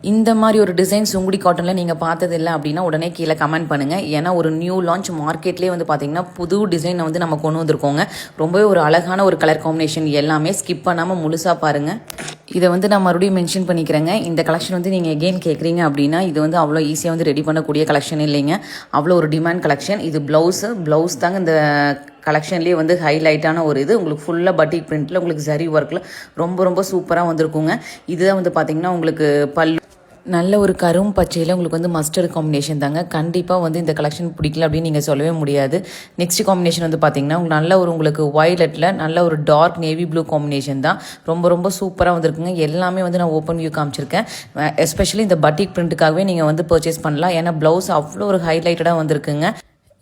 இந்த மாதிரி ஒரு டிசைன் சுங்குடி காட்டனில் நீங்கள் பார்த்ததில்லை அப்படின்னா உடனே கீழே கமெண்ட் பண்ணுங்கள். ஏன்னா ஒரு நியூ லான்ச் மார்க்கெட்லேயே வந்து பார்த்திங்கன்னா புது டிசைனை வந்து நம்ம கொண்டு வந்திருக்கோங்க. ரொம்பவே ஒரு அழகான ஒரு கலர் காம்பினேஷன், எல்லாமே ஸ்கிப் பண்ணாமல் முழுசாக பாருங்கள். இதை வந்து நான் மறுபடியும் மென்ஷன் பண்ணிக்கிறேங்க. இந்த கலெக்ஷன் வந்து நீங்கள் எகெயின் கேட்குறீங்க அப்படின்னா இது வந்து அவ்வளோ ஈஸியாக வந்து ரெடி பண்ணக்கூடிய கலெக்ஷன் இல்லைங்க. அவ்வளோ ஒரு டிமாண்ட் கலெக்ஷன். இது ப்ளவுஸ் தாங்க இந்த கலெக்ஷன்லேயே வந்து ஹைலைட்டான ஒரு இது. உங்களுக்கு ஃபுல்லாக பட்டிக் பிரிண்ட்டில் உங்களுக்கு ஜரி ஒர்க்கில் ரொம்ப ரொம்ப சூப்பராக வந்திருக்குங்க. இதுதான் வந்து பார்த்திங்கன்னா உங்களுக்கு பல்லு நல்ல ஒரு கரும் பச்சையில் உங்களுக்கு வந்து மஸ்டர்ட் காம்பினேஷன் தாங்க. கண்டிப்பாக வந்து இந்த கலெக்ஷன் பிடிக்கல அப்படின்னு நீங்கள் சொல்லவே முடியாது. நெக்ஸ்ட் காம்பினேஷன் வந்து பார்த்தீங்கன்னா நல்ல ஒரு உங்களுக்கு வயலட்டில் நல்ல ஒரு டார்க் நேவி ப்ளூ காம்பினேஷன் தான். ரொம்ப ரொம்ப சூப்பராக வந்திருக்குங்க. எல்லாமே வந்து நான் ஓப்பன் வியூ காமிச்சிருக்கேன். எஸ்பெஷலி இந்த பட்டிக் பிரிண்ட்டுக்காகவே நீங்கள் வந்து பர்ச்சேஸ் பண்ணலாம். ஏன்னா ப்ளவுஸ் அவ்வளோ ஒரு ஹைலைட்டடாக வந்திருக்குங்க.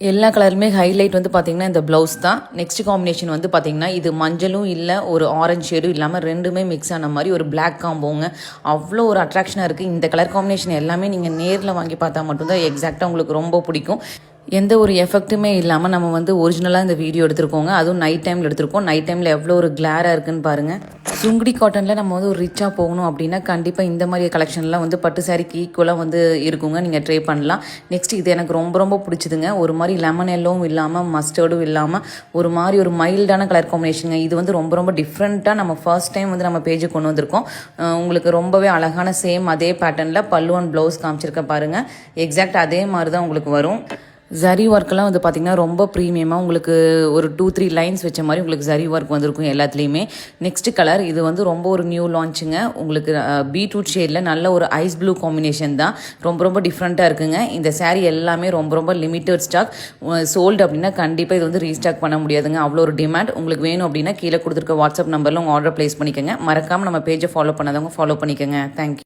எல்லா கலருமே ஹைலைட் வந்து பார்த்திங்கன்னா இந்த ப்ளவுஸ் தான். நெக்ஸ்ட் காம்பினேஷன் வந்து பார்த்திங்கன்னா இது மஞ்சளும் இல்லை, ஒரு ஆரஞ்சு ஷேடும் இல்லாமல் ரெண்டுமே மிக்ஸ் ஆன மாதிரி ஒரு பிளாக் காம்போங்க. அவ்வளோ ஒரு அட்ராக்ஷனாக இருக்குது. இந்த கலர் காம்பினேஷன் எல்லாமே நீங்கள் நேரில் வாங்கி பார்த்தா மட்டும்தான் எக்ஸாக்டாக உங்களுக்கு ரொம்ப பிடிக்கும். எந்த ஒரு எஃபெக்ட்டுமே இல்லாமல் நம்ம வந்து ஒரிஜினலாக இந்த வீடியோ எடுத்திருக்கோங்க. அதுவும் நைட் டைமில் எடுத்திருக்கோம். நைட் டைமில் எவ்வளோ ஒரு கிளாராக இருக்குன்னு பாருங்கள். சுங்குடி காட்டனில் நம்ம வந்து ஒரு ரிச்சாக போகணும் அப்படின்னா கண்டிப்பாக இந்த மாதிரி கலெக்ஷன்லாம் வந்து பட்டு சாரிக்கு ஈக்குவலாக வந்து இருக்குங்க. நீங்கள் ட்ரை பண்ணலாம். நெக்ஸ்ட் இது எனக்கு ரொம்ப ரொம்ப பிடிச்சதுங்க. ஒரு மாதிரி லெமன் எல்லோவும் இல்லாமல் மஸ்டர்டும் இல்லாமல் ஒரு மாதிரி ஒரு மைல்டான கலர் காம்பினேஷனுங்க. இது வந்து ரொம்ப ரொம்ப டிஃப்ரெண்ட்டாக நம்ம ஃபர்ஸ்ட் டைம் வந்து நம்ம பேஜுக்கு கொண்டு வந்திருக்கோம். உங்களுக்கு ரொம்பவே அழகான சேம் அதே பேட்டர்னில் பல்லு அண்ட் ப்ளவுஸ் காமிச்சிருக்க பாருங்கள். எக்ஸாக்ட் அதே மாதிரி தான் உங்களுக்கு வரும். ஜரி ஒர்க்கெல்லாம் வந்து பார்த்திங்கன்னா ரொம்ப ப்ரீமியமாக உங்களுக்கு ஒரு 2-3 லைன்ஸ் வச்ச மாதிரி உங்களுக்கு ஜரி ஒர்க் வந்திருக்கும் எல்லாத்துலேயுமே. நெக்ஸ்ட் கலர் இது வந்து ரொம்ப ஒரு நியூ லான்ச்சுங்க. உங்களுக்கு பீட்ரூட் ஷேடில் நல்ல ஒரு ஐஸ் ப்ளூ காம்பினேஷன் தான். ரொம்ப ரொம்ப டிஃப்ரெண்ட்டாக இருக்குங்க. இந்த சாரீ எல்லாமே ரொம்ப ரொம்ப லிமிட்டட் ஸ்டாக். சோல்டு அப்படின்னா கண்டிப்பாக இது வந்து ரீஸ்டாக் பண்ண முடியாதுங்க. அவ்வளோ ஒரு டிமாண்ட். உங்களுக்கு வேணும் அப்படின்னா கீழே கொடுத்துருக்க வாட்ஸ்அப் நம்பரில் உங்கள் ஆர்டர் ப்ளேஸ் பண்ணிக்கோங்க. மறக்காமல் நம்ம பேஜை ஃபாலோ பண்ணாதவங்க ஃபாலோ பண்ணிக்கோங்க. தேங்க்யூ.